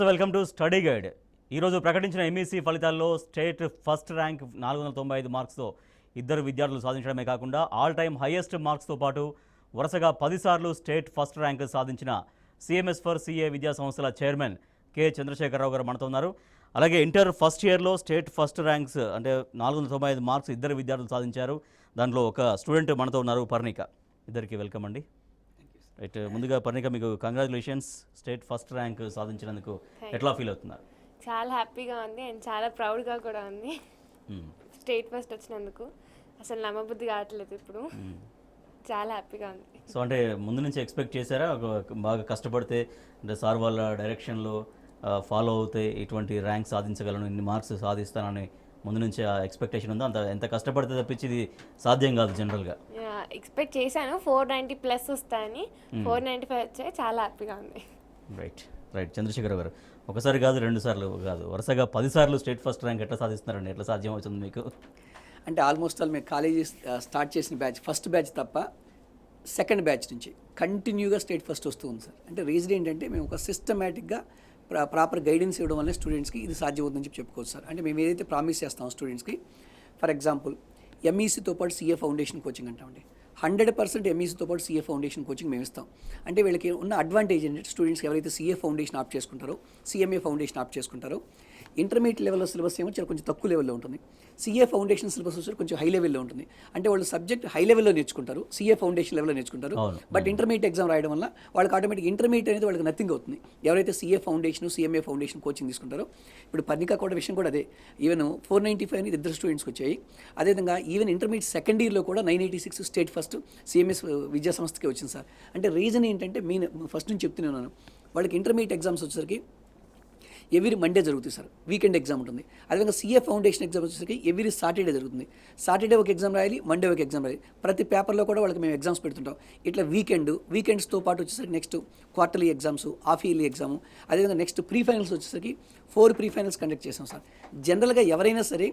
నమస్తే, welcome to study guide. ఈరోజు ప్రకటించిన ఎంఈసీ ఫలితాల్లో స్టేట్ ఫస్ట్ ర్యాంక్ 495 మార్క్స్తో ఇద్దరు విద్యార్థులు సాధించడమే కాకుండా ఆల్ టైమ్ హైయెస్ట్ మార్క్స్తో పాటు వరుసగా 10 సార్లు స్టేట్ ఫస్ట్ ర్యాంక్ సాధించిన సిఎంఎస్ ఫర్ సిఏ విద్యా సంస్థల చైర్మన్ కె చంద్రశేఖరరావు గారు మనతో ఉన్నారు. అలాగే ఇంటర్ ఫస్ట్ ఇయర్లో స్టేట్ ఫస్ట్ ర్యాంక్స్ అంటే 495 మార్క్స్ ఇద్దరు విద్యార్థులు సాధించారు. దాంట్లో ఒక స్టూడెంట్ మనతో ఉన్నారు, పర్ణిక. ఇద్దరికి వెల్కమ్ అండి. రైట్, ముందుగా పర్ణిక, మీకు కంగ్రాచులేషన్స్, స్టేట్ ఫస్ట్ ర్యాంక్ సాధించినందుకు ఎట్లా ఫీల్ అవుతున్నారు? చాలా హ్యాపీగా ఉంది అండ్ చాలా ప్రౌడ్గా కూడా ఉంది. స్టేట్ ఫస్ట్ వచ్చినందుకు అసలు నమ్మబుద్ధి కావట్లేదు ఇప్పుడు. చాలా హ్యాపీగా ఉంది. సో అంటే ముందు నుంచి ఎక్స్పెక్ట్ చేశారా, బాగా కష్టపడితే అంటే సార్ వాళ్ళ డైరెక్షన్లో ఫాలో అవుతే ఇటువంటి ర్యాంక్ సాధించగలను, ఇన్ని మార్క్స్ సాధిస్తానని ముందు నుంచి ఆ ఎక్స్పెక్టేషన్ ఉందా? ఎంత కష్టపడితే తప్పించి ఇది సాధ్యం కాదు జనరల్గా. ఎక్స్పెక్ట్ చేశాను 490+ వస్తాయని. 495 వచ్చాయి. చాలా హ్యాపీగా ఉంది. రైట్ రైట్ చంద్రశేఖర్ గారు, ఒకసారి కాదు, 2 సార్లు కాదు, వరుసగా 10 సార్లు స్టేట్ ఫస్ట్ ర్యాంక్ ఎట్లా సాధిస్తున్నారండి? ఎట్లా సాధ్యం అవుతుంది మీకు? అంటే ఆల్మోస్ట్ ఆల్ మేము కాలేజీ స్టార్ట్ చేసిన బ్యాచ్, ఫస్ట్ బ్యాచ్ తప్ప సెకండ్ బ్యాచ్ నుంచి కంటిన్యూగా స్టేట్ ఫస్ట్ వస్తూ ఉంది సార్. అంటే రీజన్ ఏంటంటే మేము ఒక సిస్టమేటిక్గా ప్రాపర్ గైడెన్స్ ఇవ్వడం వల్ల స్టూడెంట్స్కి ఇది సాధ్యమవుతుందని చెప్పి చెప్పుకోవచ్చు సార్. అంటే మేము ఏదైతే ప్రామిస్ చేస్తామో స్టూడెంట్స్కి, ఫర్ ఎగ్జాంపుల్ ఎంఈసీతో పాటు సిఏ ఫౌండేషన్ కోచింగ్ అంటామండి. 100% ఎంఈసీతో పాటు సిఏ ఫౌండేషన్ కోచింగ్ మేము ఇస్తాం. అంటే వీళ్ళకి ఉన్న అడ్వాంటేజ్ ఏంటంటే స్టూడెంట్స్కి ఎవరైతే సిఏ ఫౌండేషన్ ఆప్ట్ చేసుకుంటారో, సిఎంఏ ఫౌండేషన్ ఆప్ట్ చేసుకుంటారో, ఇంటర్మీడియట్ లెవెల్లో సిలబస్ ఏమో చాలా కొంచెం తక్కువ లెవెల్లో ఉంటుంది. సిఏ ఫౌండేషన్ సిలబస్ వచ్చి కొంచెం హై లెవెల్లో ఉంటుంది. అంటే వాళ్ళు సబ్జెక్ట్ హై లెవెల్లో నేర్చుకుంటారు, సిఏ ఫౌండేషన్ లెవెల్లో నేర్చుకుంటారు. బట్ ఇంటర్మీడియట్ ఎగ్జామ్ రాయడం వల్ల వాళ్ళకి ఆటోమేటిక్ ఇంటర్మీడియట్ అనేది వాళ్ళకి నథింగ్ అవుతుంది. ఎవరైతే CA foundation, CMA foundation coaching తీసుకుంటారో, ఇప్పుడు పర్ణిక కూడా విషయం కూడా అదే. ఈవెన్ 495 అనేది ఇద్దరు స్టూడెంట్స్కి వచ్చాయి. అదేవిధంగా ఈవెన్ ఇంటర్మీడియట్ సెకండ్ ఇయర్లో కూడా 986 స్టేట్ ఫస్ట్ సిఎంఎస్ విద్యా సంస్థకి వచ్చింది సార్. అంటే రీజన్ ఏంటంటే ఫస్ట్ నుంచి చెప్తున్నాను, వాళ్ళకి ఇంటర్మీడియట్ ఎగ్జామ్స్ వచ్చేసరికి ఎవ్రీ మండే జరుగుతుంది సార్, వీకెండ్ ఎగ్జామ్ ఉంటుంది. అదేవిధంగా సిఏ ఫౌండేషన్ ఎగ్జామ్ వచ్చేసరికి ఎవ్రీ సాటర్డే జరుగుతుంది. సాటర్డే ఒక ఎగ్జామ్ రాయాలి, మండే ఒక ఎగ్జామ్ రాయాలి. ప్రతి పేపర్లో కూడా వాళ్ళకి మేము ఎగ్జామ్స్ పెడుతుంటాం. ఇట్లా వీకెండ్స్తో పాటు వచ్చేసరికి next quarterly exams, half yearly exam, అదేవిధంగా నెక్స్ట్ ప్రీ ఫైనల్స్ వచ్చేసరికి 4 ప్రీ ఫైనల్స్ కండక్ట్ చేస్తాం సార్. జనరల్గా ఎవరైనా సరే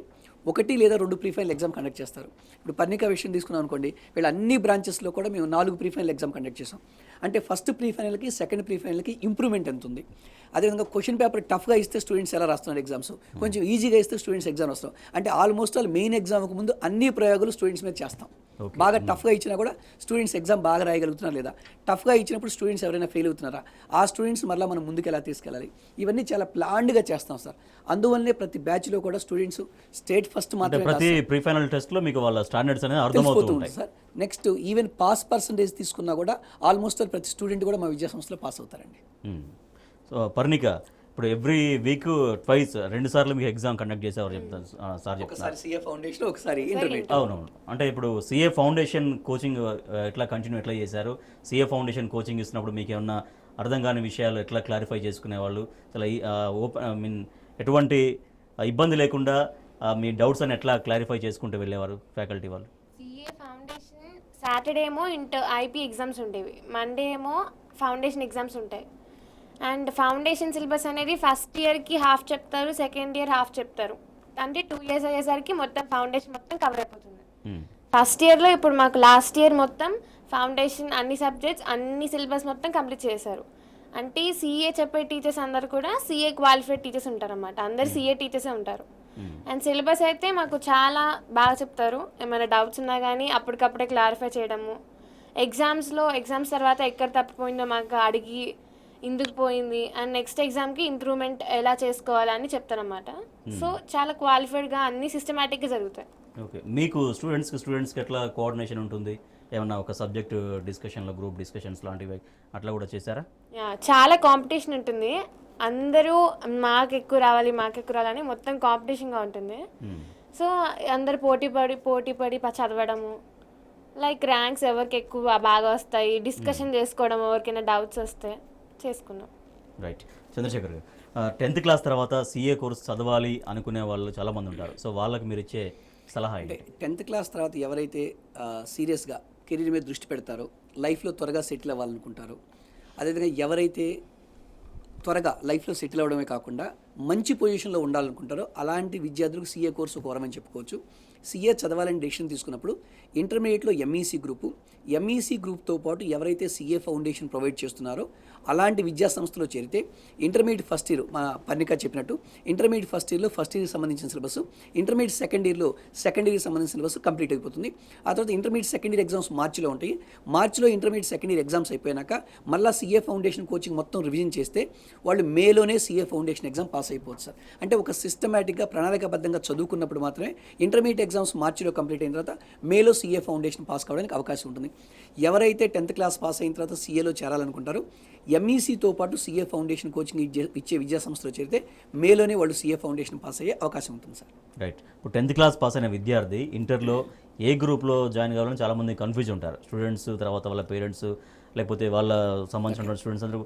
1 లేదా 2 ప్రీ ఫైనల్ ఎగ్జామ్ కండక్ట్ చేస్తారు. ఇప్పుడు పర్ణిక విషయం తీసుకున్నాం అనుకోండి, వీళ్ళ అన్ని బ్రాంచెస్లో కూడా మేము 4 ప్రీ ఫైనల్ ఎగ్జామ్ కండక్ట్ చేసాం. అంటే ఫస్ట్ ప్రీ ఫైనల్కి, సెకండ్ ప్రీ ఫైనల్కి ఇంప్రూవ్మెంట్ ఎంత ఉంది. అదేవిధంగా క్వశ్చన్ పేపర్ టఫ్గా ఇస్తే స్టూడెంట్స్ ఎలా రాస్తున్నారు ఎగ్జామ్స్, కొంచెం ఈజీగా ఇస్తే స్టూడెంట్స్ ఎగ్జామ్ వస్తాం. అంటే ఆల్మోస్ట్ ఆల్ మెయిన్ ఎగ్జామ్కి ముందు అన్ని ప్రయోగాలు స్టూడెంట్స్ మీద చేస్తాం. బాగా టఫ్గా ఇచ్చినా కూడా స్టూడెంట్స్ ఎగ్జామ్ బాగా రాయగలుగుతున్నారు లేదా, టఫ్గా ఇచ్చినప్పుడు స్టూడెంట్స్ ఎవరైనా ఫెయిల్ అవుతున్నారా, ఆ స్టూడెంట్స్ మళ్ళీ మనం ముందుకు ఎలా తీసుకెళ్ళాలి, ఇవన్నీ చాలా ప్లాన్డ్గా చేస్తాం సార్. అందువల్లనే ప్రతి బ్యాచ్లో కూడా స్టూడెంట్స్ స్టేట్ ఫస్ట్ మాత్రమే ప్రతి ప్రీ ఫైనల్ టెస్ట్లో మీకు వాళ్ళ స్టాండర్డ్స్ అనేది అర్థమవుతుంది sir. Next even pass percentage తీసుకున్నా కూడా ఆల్మోస్ట్ ప్రతి స్టూడెంట్ కూడా మా విద్యా సంస్థలో పాస్ అవుతారండి. సో పర్ణిక, ఇప్పుడు ఎవ్రీ వీక్ ట్వైస్ 2 సార్లు మీకు ఎగ్జామ్ కండక్ట్ చేసేవారు చెప్తారు సార్. ఒకసారి సిఏ ఫౌండేషన్, ఒకసారి ఇంటర్మీడియట్. అవునవును. అంటే ఇప్పుడు సిఏ ఫౌండేషన్ కోచింగ్ ఎట్లా ఎట్లా చేశారు? సిఏ ఫౌండేషన్ కోచింగ్ ఇస్తున్నప్పుడు మీకు ఏమన్నా అర్థం కాని విషయాలు ఎట్లా క్లారిఫై చేసుకునేవాళ్ళు? చాలా ఎటువంటి ఇబ్బంది లేకుండా మీ డౌట్స్ అని ఎట్లా క్లారిఫై చేసుకుంటూ వెళ్ళేవారు ఫ్యాకల్టీ వాళ్ళు? సిఏ ఫౌండేషన్ సాటర్డే ఏమో ఐపీ ఎగ్జామ్స్ ఉండేవి, మండే ఏమో ఫౌండేషన్ ఎగ్జామ్స్ ఉంటాయి. అండ్ ఫౌండేషన్ సిలబస్ అనేది ఫస్ట్ ఇయర్కి హాఫ్ చెప్తారు, సెకండ్ ఇయర్ హాఫ్ చెప్తారు. అంటే 2 years అయ్యేసరికి మొత్తం ఫౌండేషన్ మొత్తం కవర్ అయిపోతుంది. ఫస్ట్ ఇయర్లో ఇప్పుడు మాకు లాస్ట్ ఇయర్ మొత్తం ఫౌండేషన్ అన్ని సబ్జెక్ట్స్, అన్ని సిలబస్ మొత్తం కంప్లీట్ చేశారు. అంటే సిఏ చెప్పే టీచర్స్ అందరు కూడా సిఏ క్వాలిఫైడ్ టీచర్స్ ఉంటారు అన్నమాట. అందరు సిఏ టీచర్సే ఉంటారు. అండ్ సిలబస్ అయితే మాకు చాలా బాగా చెప్తారు. ఏమైనా డౌట్స్ ఉన్నా కానీ అప్పటికప్పుడే క్లారిఫై చేయడము, ఎగ్జామ్స్ తర్వాత ఎక్కడ తప్పిపోయిందో మాకు అడిగి ఇందుకు పోయింది అండ్ నెక్స్ట్ ఎగ్జామ్కి ఇంప్రూవ్మెంట్ ఎలా చేసుకోవాలని చెప్తారన్నమాట. సో చాలా క్వాలిఫైడ్గా అన్ని సిస్టమేటిక్గా జరుగుతాయి. ఓకే, మీకు స్టూడెంట్స్కి ఎట్లా కోఆర్డినేషన్ ఉంటుంది? ఏమన్నా ఒక సబ్జెక్ట్ డిస్కషన్లో, గ్రూప్ డిస్కషన్స్ లాంటివి అట్లా కూడా చేశారా? చాలా కాంపిటీషన్ ఉంటుంది. అందరూ మాకు ఎక్కువ రావాలని మొత్తం కాంపిటీషన్గా ఉంటుంది. సో అందరు పోటీ పడి చదవడము, లైక్ ర్యాంక్స్ ఎవరికి ఎక్కువ బాగా వస్తాయి డిస్కషన్ చేసుకోవడం, ఎవరికైనా డౌట్స్ వస్తే చేసుకున్నాం. రైట్ చంద్రశేఖర్ గారు, 10th క్లాస్ తర్వాత సిఏ కోర్స్ చదవాలి అనుకునే వాళ్ళు చాలామంది ఉంటారు. సో వాళ్ళకి మీరు ఇచ్చే సలహా ఏంటి? 10th క్లాస్ తర్వాత ఎవరైతే సీరియస్గా కెరీర్ మీద దృష్టి పెడతారో, లైఫ్లో త్వరగా సెటిల్ అవ్వాలనుకుంటారో, అదేవిధంగా ఎవరైతే త్వరగా లైఫ్లో సెటిల్ అవ్వడమే కాకుండా మంచి పొజిషన్లో ఉండాలనుకుంటారో అలాంటి విద్యార్థులకు సిఏ కోర్సు ఒక వరమని చెప్పుకోవచ్చు. సిఏ చదవాలని డెసిషన్ తీసుకున్నప్పుడు ఇంటర్మీడియట్లో ఎంఈసీ గ్రూపు, ఎంఈసీ గ్రూప్తో పాటు ఎవరైతే సిఏ ఫౌండేషన్ ప్రొవైడ్ చేస్తున్నారో అలాంటి విద్యా సంస్థలో చేరితే ఇంటర్మీడియట్ ఫస్ట్ ఇయర్ మా పర్ణిక చెప్పినట్టు ఇంటర్మీడియట్ ఫస్ట్ ఇయర్లో ఫస్ట్ ఇయర్కి సంబంధించిన సిలబస్, ఇంటర్మీడియట్ సెకండ్ ఇయర్కి సంబంధించిన సిలబస్ కంప్లీట్ అయిపోతుంది. ఆ తర్వాత ఇంటర్మీడియట్ సెకండ్ ఇయర్ ఎగ్జామ్స్ మార్చిలో ఉంటాయి. మార్చిలో ఇంటర్మీడియట్ సెకండ్ ఇయర్ ఎగ్జామ్స్ అయిపోయాక మళ్ళీ సిఏ ఫౌండేషన్ కోచింగ్ మొత్తం రివిజన్ చేస్తే వాళ్ళు మేలోనే సిఏ ఫౌండేషన్ ఎగ్జామ్ పాస్ అయిపోతుంది సార్. అంటే ఒక సిస్టమేటిక్గా ప్రణాళికాబద్ధంగా చదువుకున్నప్పుడు మాత్రమే ఇంటర్మీడియట్ ఎగ్జామ్స్ మార్చిలో కంప్లీట్ అయిన తర్వాత మేలో సిఏ ఫౌండేషన్ పాస్ కావడానికి అవకాశం ఉంటుంది. ఎవరైతే 10th క్లాస్ పాస్ అయిన తర్వాత సిఏలో చేరాలనుకుంటారో ఎంఈసీతో పాటు సిఏ ఫౌండేషన్ కోచింగ్ ఇచ్చే విద్యా సంస్థలో చేరితే మేలోనే వాళ్ళు సిఏ ఫౌండేషన్ పాస్ అయ్యే అవకాశం ఉంటుంది సార్. రైట్. ఇప్పుడు 10th క్లాస్ పాస్ అయిన విద్యార్థి ఇంటర్లో ఏ గ్రూప్లో జాయిన్ కావాలని చాలామంది కన్ఫ్యూజ్ ఉంటారు. స్టూడెంట్స్, తర్వాత వాళ్ళ పేరెంట్స్, లేకపోతే వాళ్ళ సంబంధించిన స్టూడెంట్స్ అందరూ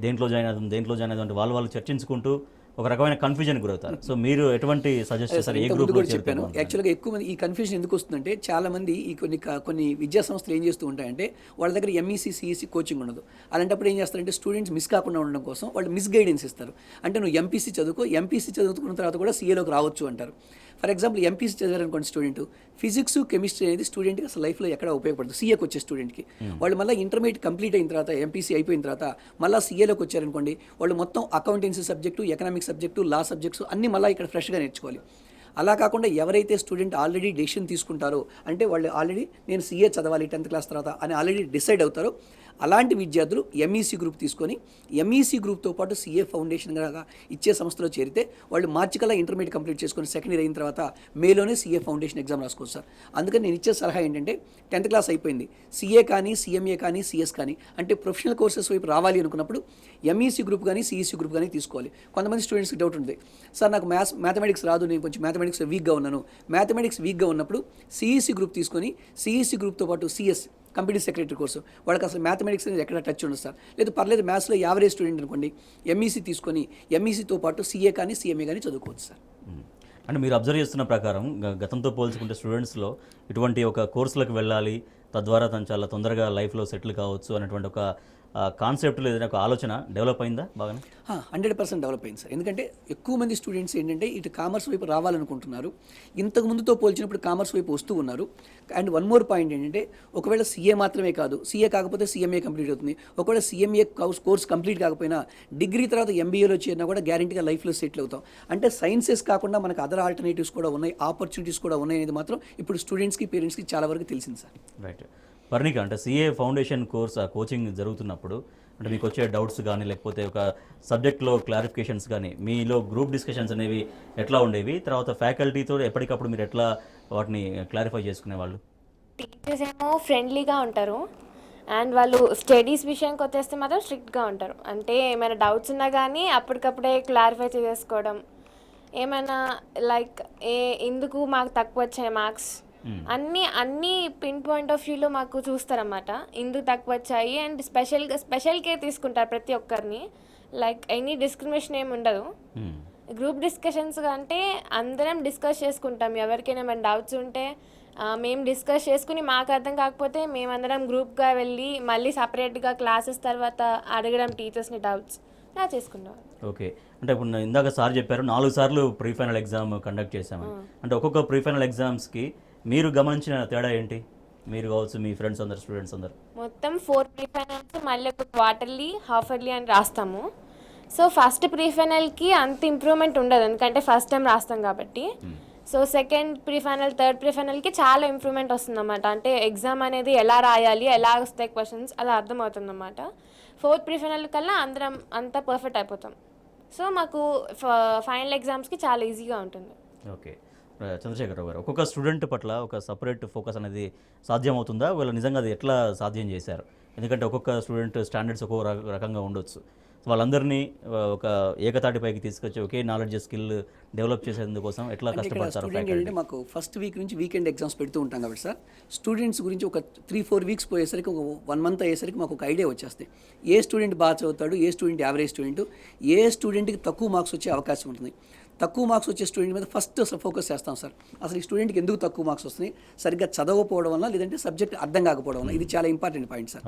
దేంట్లో జాయిన్ అవుతుంది అంటే వాళ్ళు చర్చించుకుంటూ ఒక రకమైన కన్ఫ్యూజన్ గురవుతారు. సో మీరు ఎటువంటి సజెస్ట్ చేస్తారు? ఏ గ్రూప్ చెప్పాను. యాక్చువల్గా ఎక్కువ మంది ఈ కన్ఫ్యూజన్ ఎందుకు వస్తుందంటే చాలా మంది ఈ కొన్ని విద్యా సంస్థలు ఏం చేస్తూ ఉంటాయంటే వాళ్ళ దగ్గర ఎంఈసీ సిఈసీ కోచింగ్ ఉండదు. అలాంటప్పుడు ఏం చేస్తారంటే స్టూడెంట్స్ మిస్ కాకుండా ఉండడం కోసం వాళ్ళు మిస్ గైడెన్స్ ఇస్తారు. అంటే నువ్వు ఎంపీసీ చదువుకున్న తర్వాత కూడా సీఏలోకి రావచ్చు అంటారు. ఫర్ ఎగ్జాంపుల్ ఎంపీసీ చదివారనుకోండి స్టూడెంట్, ఫిజిక్స్ కెమిస్ట్రీ అనేది స్టూడెంట్కి అసలు లైఫ్లో ఎక్కడ ఉపయోగపడుతుంది. సీఏకి వచ్చే స్టూడెంట్కి వాళ్ళు మళ్ళీ ఇంటర్మీడియట్ కంప్లీట్ అయిన తర్వాత ఎంపీసీ అయిపోయిన తర్వాత మళ్ళీ సీఏలోకి వచ్చారనుకోండి, వాళ్ళు మొత్తం అకౌంటెన్సీ సబ్జెక్టు, ఎకనామిక్స్ సబ్జెక్టు, లా సబ్జెక్ట్స్ అన్నీ మళ్ళీ ఇక్కడ ఫ్రెష్గా నేర్చుకోవాలి. అలా కాకుండా ఎవరైతే స్టూడెంట్ ఆల్రెడీ డెసిషన్ తీసుకుంటారో, అంటే వాళ్ళు ఆల్రెడీ నేను సీఏ చదవాలి 10th క్లాస్ తర్వాత అని ఆల్రెడీ డిసైడ్ అవుతారో అలాంటి విద్యార్థులు ఎంఈసీ గ్రూప్ తీసుకొని ఎంఈసీ గ్రూప్తో పాటు సిఏ ఫౌండేషన్ ఇచ్చే సంస్థలో చేరితే వాళ్ళు మార్చి కల్లా ఇంటర్మీడియట్ కంప్లీట్ చేసుకొని సెకండ్ ఇయర్ అయిన తర్వాత మేలోనే సిఏ ఫౌండేషన్ ఎగ్జామ్ రాసుకోవచ్చు సార్. అందుకని నేను ఇచ్చే సలహా ఏంటంటే 10th క్లాస్ అయిపోయింది, సిఏ కానీ సిఎంఏ కానీ సిఎస్ కానీ అంటే ప్రొఫెషనల్ కోర్సెస్ వైపు రావాలి అనుకున్నప్పుడు ఎంఈసీ గ్రూప్ కానీ సిఈసీ గ్రూప్ కానీ తీసుకోవాలి. కొంతమంది స్టూడెంట్స్కి డౌట్ ఉంటుంది, సార్ నాకు మ్యాథమెటిక్స్ రాదు, నేను కొంచెం మ్యాథమెటిక్స్ వీక్గా ఉన్నాను. మ్యాథమెటిక్స్ వీక్గా ఉన్నప్పుడు సిఈసీ గ్రూప్ తీసుకొని సిఈసీ గ్రూప్తో పాటు సిఎస్ కంపెనీ సెక్రటరీ కోర్సు వాళ్ళకి అసలు మ్యాథమెటిక్స్ అనేది ఎక్కడ టచ్ ఉండదు సార్. లేదు పర్లేదు మ్యాథ్స్లో యావరేజ్ స్టూడెంట్ అనుకోండి, ఎంఈసీ తీసుకొని ఎంఈసీతో పాటు సిఏ కానీ సిఎంఏ కానీ చదువుకోవచ్చు సార్. అంటే మీరు అబ్జర్వ్ చేస్తున్న ప్రకారం గతంతో పోల్చుకుంటే స్టూడెంట్స్లో ఇటువంటి ఒక కోర్సులకు వెళ్ళాలి, తద్వారా తను చాలా తొందరగా లైఫ్లో సెటిల్ కావచ్చు అనేటువంటి ఒక కాన్సెప్ట్లో ఏదైనా ఒక ఆలోచన డెవలప్ అయిందా? బాగానే 100% డెవలప్ అయింది సార్. ఎందుకంటే ఎక్కువ మంది స్టూడెంట్స్ ఏంటంటే ఇటు కామర్స్ వైపు రావాలనుకుంటున్నారు. ఇంతకు ముందుతో పోల్చినప్పుడు కామర్స్ వైపు వస్తూ ఉన్నారు. అండ్ వన్ మోర్ పాయింట్ ఏంటంటే ఒకవేళ సీఏ మాత్రమే కాదు, సీఏ కాకపోతే సిఎంఏ కంప్లీట్ అవుతుంది. ఒకవేళ సిఎంఏ కోర్స్ కంప్లీట్ కాకపోయినా డిగ్రీ తర్వాత ఎంబీఏలో చేరినా కూడా గ్యారెంటీగా లైఫ్లో సెటిల్ అవుతాం. అంటే సైన్సెస్ కాకుండా మనకు అదర్ ఆల్టర్నేటివ్స్ కూడా ఉన్నాయి, ఆపర్చునిటీస్ కూడా ఉన్నాయి అనేది మాత్రం ఇప్పుడు స్టూడెంట్స్కి పేరెంట్స్కి చాలా వరకు తెలిసింది సార్. రైట్. పర్ణిక, అంటే సిఏ ఫౌండేషన్ కోర్స్ కోచింగ్ జరుగుతున్నప్పుడు అంటే మీకు వచ్చే డౌట్స్ కానీ లేకపోతే ఒక సబ్జెక్ట్లో క్లారిఫికేషన్స్ కానీ మీలో గ్రూప్ డిస్కషన్స్ అనేవి ఎట్లా ఉండేవి? తర్వాత ఫ్యాకల్టీతో ఎప్పటికప్పుడు మీరు ఎట్లా వాటిని క్లారిఫై చేసుకునేవాళ్ళు? టీచర్స్ ఏమో ఫ్రెండ్లీగా ఉంటారు అండ్ వాళ్ళు స్టడీస్ విషయానికి వచ్చేస్తే మాత్రం స్ట్రిక్ట్గా ఉంటారు. అంటే ఏమైనా డౌట్స్ ఉన్నా కానీ అప్పటికప్పుడే క్లారిఫై చేసుకోవడం, ఏమైనా లైక్ ఎందుకు మాకు తక్కువ వచ్చాయి మార్క్స్ అన్నీ పిన్ పాయింట్ ఆఫ్ వ్యూలో మాకు చూస్తారన్నమాట. ఎందుకు తక్కువ వచ్చాయి అండ్ స్పెషల్ కేర్ తీసుకుంటారు ప్రతి ఒక్కరిని. లైక్ ఎనీ డిస్క్రిమినేషన్ ఏమి ఉండదు. గ్రూప్ డిస్కషన్స్ అంటే అందరం డిస్కస్ చేసుకుంటాం. ఎవరికైనా ఏమైనా డౌట్స్ ఉంటే మేము డిస్కస్ చేసుకుని మాకు అర్థం కాకపోతే మేమందరం గ్రూప్గా వెళ్ళి మళ్ళీ సపరేట్గా క్లాసెస్ తర్వాత అడగడం టీచర్స్ని డౌట్స్ ఇలా చేసుకుంటాం. ఓకే. అంటే ఇప్పుడు ఇందాక సార్ చెప్పారు 4 సార్లు ప్రీ ఫైనల్ ఎగ్జామ్ కండక్ట్ చేశామని. అంటే ఒక్కొక్క ప్రీ ఫైనల్ ఎగ్జామ్స్కి మీరు గమనించిన తేడా ఏంటి? మీరు కావచ్చు, మీ ఫ్రెండ్స్ అందరు, స్టూడెంట్స్ అందరు. మొత్తం 4 ప్రీ ఫైనల్స్ మళ్ళీ ఒక క్వార్టర్లీ, హాఫ్ ఇయర్లీ అని రాస్తాము. సో ఫస్ట్ ప్రీ ఫైనల్కి అంత ఇంప్రూవ్మెంట్ ఉండదు ఎందుకంటే ఫస్ట్ టైం రాస్తాం కాబట్టి. So second pre final, third pre ఫైనల్కి చాలా ఇంప్రూవ్మెంట్ వస్తుంది అన్నమాట. అంటే ఎగ్జామ్ అనేది ఎలా రాయాలి, ఎలా వస్తాయి క్వశ్చన్స్ అలా అర్థమవుతుంది అన్నమాట. ఫోర్త్ ప్రీ ఫైనల్ కల్లా అందరం అంతా పర్ఫెక్ట్ అయిపోతాం. సో మాకు ఫైనల్ ఎగ్జామ్స్కి చాలా ఈజీగా ఉంటుంది. ఓకే. చంద్రశేఖర్ గారు, ఒక్కొక్క స్టూడెంట్ పట్ల ఒక సపరేట్ ఫోకస్ అనేది సాధ్యమవుతుందా? వీళ్ళు నిజంగా అది ఎట్లా సాధ్యం చేశారు? ఎందుకంటే ఒక్కొక్క స్టూడెంట్ స్టాండర్డ్స్ ఒక్కొక్క రకంగా ఉండొచ్చు. వాళ్ళందరినీ ఒక ఏకతాటిపైకి తీసుకొచ్చి ఒకే నాలెడ్జ్ స్కిల్ డెవలప్ చేసేందుకోసం ఎట్లా కష్టపడతారు? అంటే మాకు ఫస్ట్ వీక్ నుంచి వీకెండ్ ఎగ్జామ్స్ పెడుతూ ఉంటాం కాబట్టి సార్, స్టూడెంట్స్ గురించి ఒక 3-4 వీక్స్ పోయేసరికి ఒక 1 మంత్ అయ్యేసరికి మాకు ఒక ఐడియా వచ్చేస్తాయి. ఏ స్టూడెంట్ బాగా చదువుతాడు, ఏ స్టూడెంట్ యావరేజ్ స్టూడెంట్, ఏ స్టూడెంట్కి తక్కువ మార్క్స్ వచ్చే అవకాశం ఉంటుంది. తక్కువ మార్క్స్ వచ్చే స్టూడెంట్ మీద ఫస్ట్ అసలు ఫోకస్ చేస్తాం సార్. అసలు ఈ స్టూడెంట్కి ఎందుకు తక్కువ మార్క్స్ వస్తున్నాయి, సరిగ్గా చదవకపోవడం వల్ల లేదంటే సబ్జెక్ట్ అర్థం కాకపోవడం వల్ల. ఇది చాలా ఇంపార్టెంట్ పాయింట్ సార్.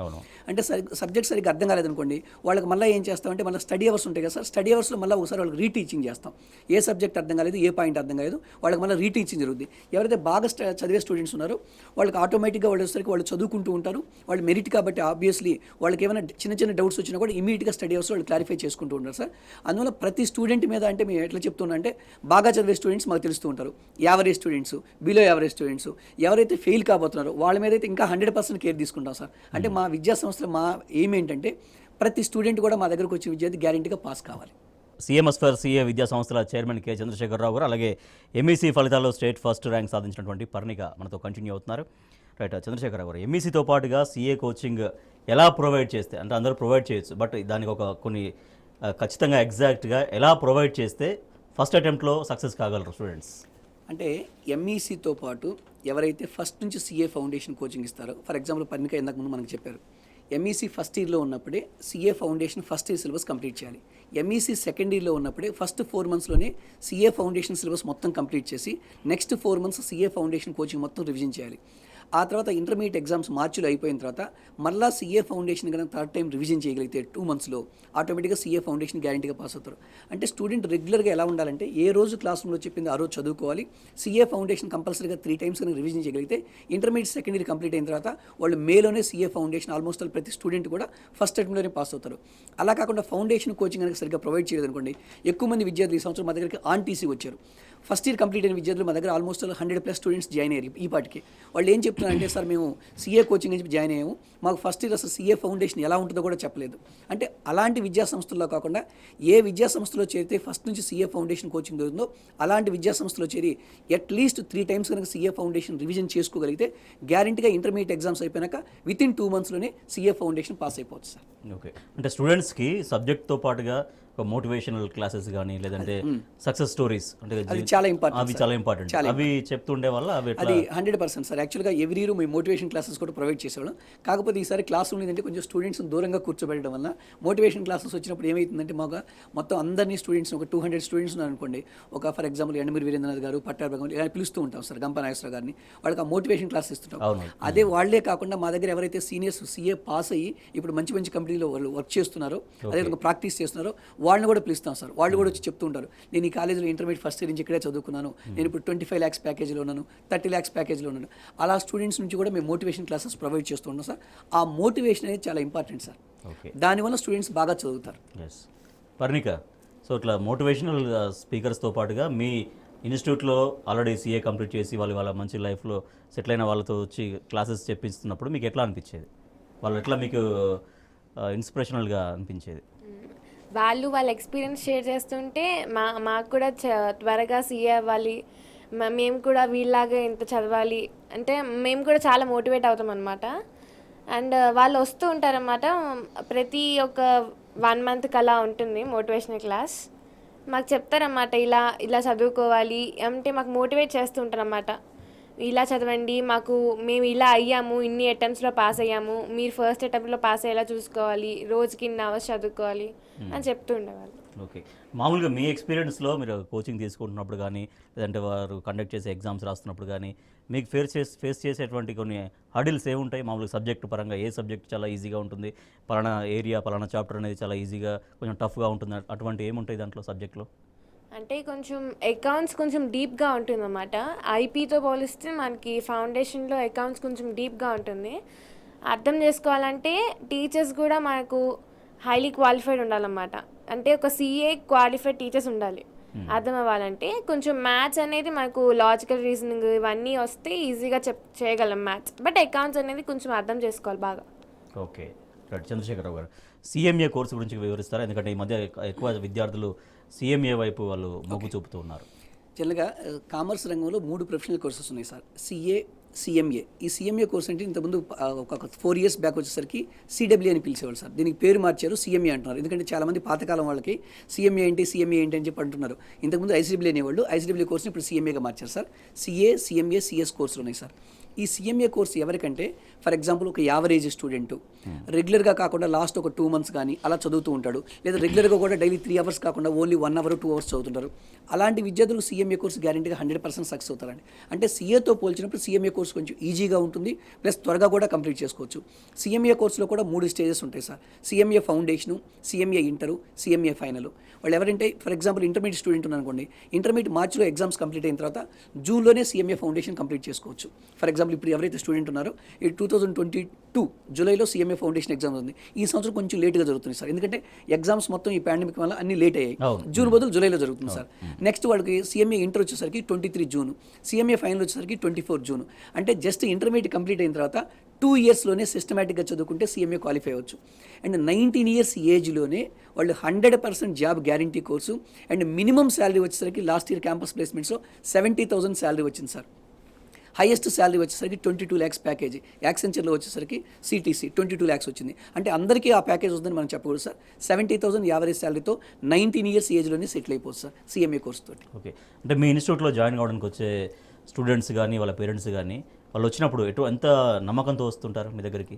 అంటే సబ్జెక్ట్ సరిగ్గా అర్థం కాలేదనుకోండి, వాళ్ళకి మళ్ళీ ఏం చేస్తామంటే మళ్ళీ స్టడీ అవర్స్ ఉంటాయి కదా సార్, స్టడీ అవర్స్లో మళ్ళీ ఒకసారి వాళ్ళకి రీటీచింగ్ చేస్తాం. ఏ సబ్జెక్ట్ అర్థం కాలేదు, ఏ పాయింట్ అర్థం కాలేదు, వాళ్ళకి మళ్ళీ రీటీచింగ్ జరుగుతుంది. ఎవరైతే బాగా చదివే స్టూడెంట్స్ ఉన్నారో వాళ్ళకి ఆటోమేటిక్గా వాళ్ళు వచ్చేసరికి వాళ్ళు చదువుకుంటూ ఉంటారు. వాళ్ళు మెరిట్ కాబట్టి ఆబ్వియస్లీ వాళ్ళకి ఏమైనా చిన్న చిన్న డౌట్స్ వచ్చినా కూడా ఇమీడియట్గా స్టడీ అవర్స్ వాళ్ళు క్లారిఫై చేసుకుంటూ ఉంటారు సార్. అందువల్ల ప్రతి స్టూడెంట్ మీద అంటే మేము ఎట్లా చెప్తున్నా అంటే బాగా చదివే స్టూడెంట్స్ మాకు తెలుస్తూ ఉంటారు, average students, below average students, ఎవరైతే ఫెయిల్ కాబోతున్నారో వాళ్ళ మీద అయితే ఇంకా 100% కేర్ తీసుకుంటాం సార్. అంటే మా విద్యా సంస్థలో మా ఎయిమ్ ఏంటంటే ప్రతి స్టూడెంట్ కూడా మా దగ్గరకు వచ్చే విద్యార్థి గ్యారెంటీగా పాస్ కావాలి. సిఎంఎస్ ఫర్ సిఏ విద్యా సంస్థల చైర్మన్ కె చంద్రశేఖరరావు గారు, అలాగే ఎంఈసీ ఫలితాల్లో స్టేట్ ఫస్ట్ ర్యాంక్ సాధించినటువంటి పర్ణిక మనతో కంటిన్యూ అవుతున్నారు. రైట్, చంద్రశేఖరరావు గారు, ఎంఈసీతో పాటుగా సిఏ కోచింగ్ ఎలా ప్రొవైడ్ చేస్తే, అంటే అందరూ ప్రొవైడ్ చేయొచ్చు, బట్ దానికి ఒక కొన్ని ఖచ్చితంగా ఎగ్జాక్ట్గా ఎలా ప్రొవైడ్ చేస్తే ఫస్ట్ అటెంప్ట్లో సక్సెస్ కాగలరు స్టూడెంట్స్? అంటే ఎంఈసీతో పాటు ఎవరైతే ఫస్ట్ నుంచి సిఏ ఫౌండేషన్ కోచింగ్ ఇస్తారో, ఫర్ ఎగ్జాంపుల్ పర్ణిక ఇందాక ముందు మనకు చెప్పారు, ఎంఈసీ ఫస్ట్ ఇయర్లో ఉన్నప్పుడే CA foundation first year syllabus complete చేయాలి. ఎంఈసీ సెకండ్ ఇయర్లో ఉన్నప్పుడే ఫస్ట్ 4 monthsలోనే సిఏ ఫౌండేషన్ సిలబస్ మొత్తం కంప్లీట్ చేసి next 4 months CA foundation coaching మొత్తం రివిజన్ చేయాలి. ఆ తర్వాత ఇంటర్మీడియట్ ఎగ్జామ్స్ మార్చిలో అయిపోయిన తర్వాత మళ్ళీ సిఏ ఫౌండేషన్ కనుక 3rd time రివిజన్ చేయగలిగితే 2 monthsలో ఆటోమేటిక్గా సిఏ ఫౌండేషన్ గ్యారంటీగా పాస్ అవుతారు. అంటే స్టూడెంట్ రెగ్యులర్గా ఎలా ఉండాలంటే ఏ రోజు క్లాస్ రూమ్లో చెప్పింది ఆ రోజు చదువుకోవాలి. సిఏ ఫౌండేషన్ కంపల్సరీగా 3 times కనుక రివిజన్ చేయగలిగితే ఇంటర్మీడియట్ సెకండ్ ఇయర్ కంప్లీట్ అయిన తర్వాత వాళ్ళు మేలోనే సిఏ ఫౌండేషన్ ఆల్మోస్ట్ ప్రతి స్టూడెంట్ కూడా ఫస్ట్ అటెంప్ట్లోనే పాస్ అవుతారు. అలా కాకుండా ఫౌండేషన్ కోచింగ్ కనుక సరిగ్గా ప్రొవైడ్ చేయలేదనుకోండి, ఎక్కువ మంది విద్యార్థులు ఈ సంవత్సరం మా దగ్గరికి ఆన్టీసీ వచ్చారు. ఫస్ట్ ఇయర్ కంప్లీట్ అయిన విద్యార్థులు మా దగ్గర ఆల్మోస్ట్ 100+ స్టూడెంట్స్ జాయిన్ అయ్యారు ఈ పాటికి. వాళ్ళు ఏం చెప్తున్నారంటే సార్ మేము సిఏ కోచింగ్ నుంచి జాయిన్ అయ్యాము, మాకు ఫస్ట్ ఇయర్ అసలు సిఏ ఫౌండేషన్ ఎలా ఉంటుందో కూడా చెప్పలేదు. అంటే అలాంటి విద్యా సంస్థల్లో కాకుండా ఏ విద్యా సంస్థలో చేరితే ఫస్ట్ నుంచి సిఏ ఫౌండేషన్ కోచింగ్ దొరుకుతుందో అలాంటి విద్యా సంస్థలో చేరి అట్లీస్ట్ 3 times కనుక సిఏ ఫౌండేషన్ రివిజన్ చేసుకోగలిగితే గ్యారంటీగా ఇంటర్మీడియట్ ఎగ్జామ్స్ అయిపోయాక వితిన్ 2 monthsలోనే సిఏ ఫౌండేషన్ పాస్ అయిపోవచ్చు సార్. ఓకే, అంటే స్టూడెంట్స్కి సబ్జెక్ట్తో పాటుగా ఒక మోటివేషనల్ క్లాసెస్ కానీ లేదంటే సక్సెస్ స్టోరీస్ అంటే అది చాలా ఇంపార్టెంట్, అవి చాలా ఇంపార్టెంట్, అవి చెప్తుండే వల్ల అది 100% సార్. యాక్చువల్గా ఎవ్రీ ఇయర్ మేము మోటివేషన్ క్లాసెస్ కూడా ప్రొవైడ్ చేసేవాళ్ళం. కాకపోతే ఈసారి క్లాస్ ఉండేదంటే కొంచెం స్టూడెంట్స్ దూరంగా కూర్చోబెట్టడం వల్ల మోటివేషన్ క్లాసెస్ వచ్చినప్పుడు ఏమవుతుందంటే మాకు మొత్తం అందరినీ స్టూడెంట్స్ ఒక 200 స్టూడెంట్స్ అనుకోండి, ఒక ఫర్ ఎగ్జాంపుల్ ఎండమూరి వీరేంద్రనాథ్ గారు, పట్టాభి గారు ఇలా పిలుస్తూ ఉంటాం సార్, గంప నాగేశ్వర గారిని, వాళ్ళకి ఆ మోటివేషన్ క్లాస్ ఇస్తుంటాం. అదే వాళ్ళే కాకుండా మా దగ్గర ఎవరైతే సీనియర్స్ సిఏ పాస్ అయ్యి ఇప్పుడు మంచి మంచి కంపెనీలో వాళ్ళు వర్క్ చేస్తున్నారో అదేవిధంగా ప్రాక్టీస్ చేస్తున్నారో వాళ్ళని కూడా పిలుస్తాం సార్. వాళ్ళు కూడా వచ్చి చెప్తూ ఉంటారు, నేను ఈ కాలేజీలో ఇంటర్మీడియట్ ఫస్ట్ ఇయర్ నుంచి ఇక్కడే చదువుకున్నాను, నేను ఇప్పుడు 25 lakhs ప్యాకేజీలో ఉన్నాను, 30 lakhs ప్యాకేజీలో ఉన్నాను. అలా స్టూడెంట్స్ నుంచి కూడా మేము మోటివేషన్ క్లాసెస్ ప్రొవైడ్ చేస్తూ ఉన్నాం సార్. ఆ మోటివేషన్ అనేది చాలా ఇంపార్టెంట్ సార్, దానివల్ల స్టూడెంట్స్ బాగా చదువుతారు. పర్ణిక, సో ఇట్లా మోటివేషనల్ స్పీకర్స్తో పాటుగా మీ ఇన్స్టిట్యూట్లో ఆల్రెడీ సిఏ కంప్లీట్ చేసి వాళ్ళ మంచి లైఫ్లో సెటిల్ అయిన వాళ్ళతో వచ్చి క్లాసెస్ చెప్పిస్తున్నప్పుడు మీకు ఎట్లా అనిపించేది? వాళ్ళు ఎట్లా మీకు ఇన్స్పిరేషనల్గా అనిపించేది? వాళ్ళ ఎక్స్పీరియన్స్ షేర్ చేస్తుంటే మాకు కూడా త్వరగా సీఏ అవ్వాలి, మేము కూడా వీళ్ళలాగా ఇంత చదవాలి అంటే మేము కూడా చాలా మోటివేట్ అవుతాం అనమాట. అండ్ వాళ్ళు వస్తూ ఉంటారన్నమాట, ప్రతి ఒక 1 month అలా ఉంటుంది మోటివేషనల్ క్లాస్. మాకు చెప్తారన్నమాట ఇలా చదువుకోవాలి అంటే మాకు మోటివేట్ చేస్తూ ఉంటారన్నమాట. ఇలా చదవండి, మేము ఇలా అయ్యాము, ఇన్ని అటెంప్ట్స్లో పాస్ అయ్యాము, మీరు ఫస్ట్ అటెంప్ట్లో పాస్ అయ్యేలా చూసుకోవాలి, రోజుకి ఇన్ని అవర్స్ చదువుకోవాలి అని చెప్తూ ఉండేవాళ్ళు. ఓకే, మామూలుగా మీ ఎక్స్పీరియన్స్లో మీరు కోచింగ్ తీసుకుంటున్నప్పుడు కానీ లేదంటే వారు కండక్ట్ చేసే ఎగ్జామ్స్ రాస్తున్నప్పుడు కానీ మీకు ఫేస్ చేసేటువంటి కొన్ని హడిల్స్ ఏముంటాయి? మామూలుగా సబ్జెక్ట్ పరంగా ఏ సబ్జెక్ట్ చాలా ఈజీగా ఉంటుంది, పలానా ఏరియా పలానా చాప్టర్ అనేది చాలా ఈజీగా కొంచెం టఫ్గా ఉంటుంది, అటువంటి ఏముంటాయి దాంట్లో సబ్జెక్ట్లో? అంటే కొంచెం అకౌంట్స్ కొంచెం డీప్గా ఉంటుంది అన్నమాట. ఐపీతో పోలిస్తే మనకి ఫౌండేషన్లో అకౌంట్స్ కొంచెం డీప్గా ఉంటుంది. అర్థం చేసుకోవాలంటే టీచర్స్ కూడా మనకు హైలీ క్వాలిఫైడ్ ఉండాలన్నమాట. అంటే ఒక సిఏ క్వాలిఫైడ్ టీచర్స్ ఉండాలి అర్థం అవ్వాలంటే. కొంచెం మ్యాథ్స్ అనేది మనకు లాజికల్ రీజనింగ్ ఇవన్నీ వస్తే ఈజీగా చేయగలం మ్యాథ్స్, బట్ అకౌంట్స్ అనేది కొంచెం అర్థం చేసుకోవాలి బాగా. ఓకే, చంద్రశేఖరరావు గారు, సిఎంఏ కోర్సు గురించి వివరిస్తారా? ఎందుకంటే ఈ మధ్య ఎక్కువ విద్యార్థులు సిఎంఏ వైపు వాళ్ళు మొగ్గు చూపుతూ ఉన్నారు. జనరల్గా కామర్స్ రంగంలో 3 ప్రొఫెషనల్ కోర్సెస్ ఉన్నాయి సార్, సిఏ, సిఎంఏ. ఈ సిఎంఏ కోర్స్ అంటే ఇంతకుముందు ఒక 4 years బ్యాక్ వచ్చేసరికి సిడబ్ల్యూ అని పిలిచేవాళ్ళు సార్. దీనికి పేరు మార్చారు, సిఎంఏ అంటున్నారు. ఎందుకంటే చాలామంది పాతకాలం వాళ్ళకి సిఎంఏ ఏంటి అని చెప్పి అంటున్నారు. ఇంతకుముందు ఐసీడబ్ల్యూ అనేవాళ్ళు, ఐసీడబ్ల్యూ కోర్స్ని ఇప్పుడు సిఎంఏగా మార్చారు సార్. సిఏ, సిఎంఏ, సిఎస్ కోర్సులు ఉన్నాయి సార్. ఈ CMA కోర్స్ ఎవరికంటే ఫర్ ఎగ్జాంపుల్ ఒక యావరేజ్ స్టూడెంట్ రెగ్యులర్గా కాకుండా లాస్ట్ ఒక 2 months కానీ అలా చదువుతూ ఉంటాడు, లేదా రెగ్యులర్గా కూడా డైలీ 3 hours కాకుండా ఓన్లీ 1 hour 2 hours చదువుతుంటారు. అలాంటి విద్యార్థులు CMA కోర్స్ గ్యారెంటీగా 100% సక్సెస్ అవుతారండి. అంటే CAతో పోల్చినప్పుడు CMA కోర్స్ కొంచెం ఈజీగా ఉంటుంది, ప్లస్ త్వరగా కూడా కంప్లీట్ చేసుకోవచ్చు. CMA కోర్సులో కూడా 3 స్టేజెస్ ఉంటాయి sir. CMA foundation, CMA inter, CMA final. వాళ్ళు ఎవరంటే ఫర్ ఎగ్జాంపుల్ ఇంటర్మీడియట్ స్టూడెంట్ ఉన్నారనుకోండి, ఇంటర్మీడియట్ మార్చిలో ఎగ్జామ్స్ కంప్లీట్ అయిన తర్వాత జూన్లోనే CMA ఫౌండేషన్ కంప్లీట్ చేసుకోవచ్చు. ఫర్ ఎగ్జాంపుల్ ఇప్పుడు ఎవరైతే స్టూడెంట్ ఉన్నారో ఈ 2022 జూలైలో CMA ఫౌండేషన్ ఎగ్జామ్ ఉంది. ఈ సంవత్సరం కొంచెం లేట్గా జరుగుతుంది సార్, ఎందుకంటే ఎగ్జామ్స్ మొత్తం ఈ పాండమిక్ వల్ల అన్ని లేట్ అయ్యాయి. జూన్ బదులు జూలైలో జరుగుతుంది సార్. నెక్స్ట్ వాళ్ళకి CMA ఇంటర్ వచ్చేసరికి 23 జూన్, CMA ఫైనల్ వచ్చేసరికి 24 జూన్. అంటే జస్ట్ ఇంటర్మీడియట్ కంప్లీట్ అయిన తర్వాత 2 yearsలోనే సిస్టమేటిక్గా చదువుకుంటే CMA క్వాలిఫై అవ్వచ్చు. అండ్ 19 years ఏజ్లోనే వాళ్ళు 100% job guarantee course and minimum salary వచ్చేసరికి లాస్ట్ ఇయర్ క్యాంపస్ ప్లేస్మెంట్స్లో 70,000 శాలరీ వచ్చింది సార్. హైయెస్ట్ శాలరీ వచ్చేసరికి 22 lakhs ప్యాకేజీ. యాక్సెంచర్లో వచ్చేసరికి CTC 22 lakhs వచ్చింది. అంటే అందరికీ ఆ ప్యాకేజ్ వస్తుందని మనం చెప్పకూడదు సార్. 70,000 యావరేజ్ శాలరీతో 19 years ఏజ్లోనే సెటిల్ అయిపోతుంది సార్ CMA కోర్స్ తోటి. ఓకే, అంటే మీ ఇన్స్టిట్యూట్లో జాయిన్ కావడానికి వచ్చే స్టూడెంట్స్ కానీ వాళ్ళ పేరెంట్స్ కానీ వాళ్ళు వచ్చినప్పుడు ఎంత నమ్మకంతో వస్తుంటారు మీ దగ్గరికి?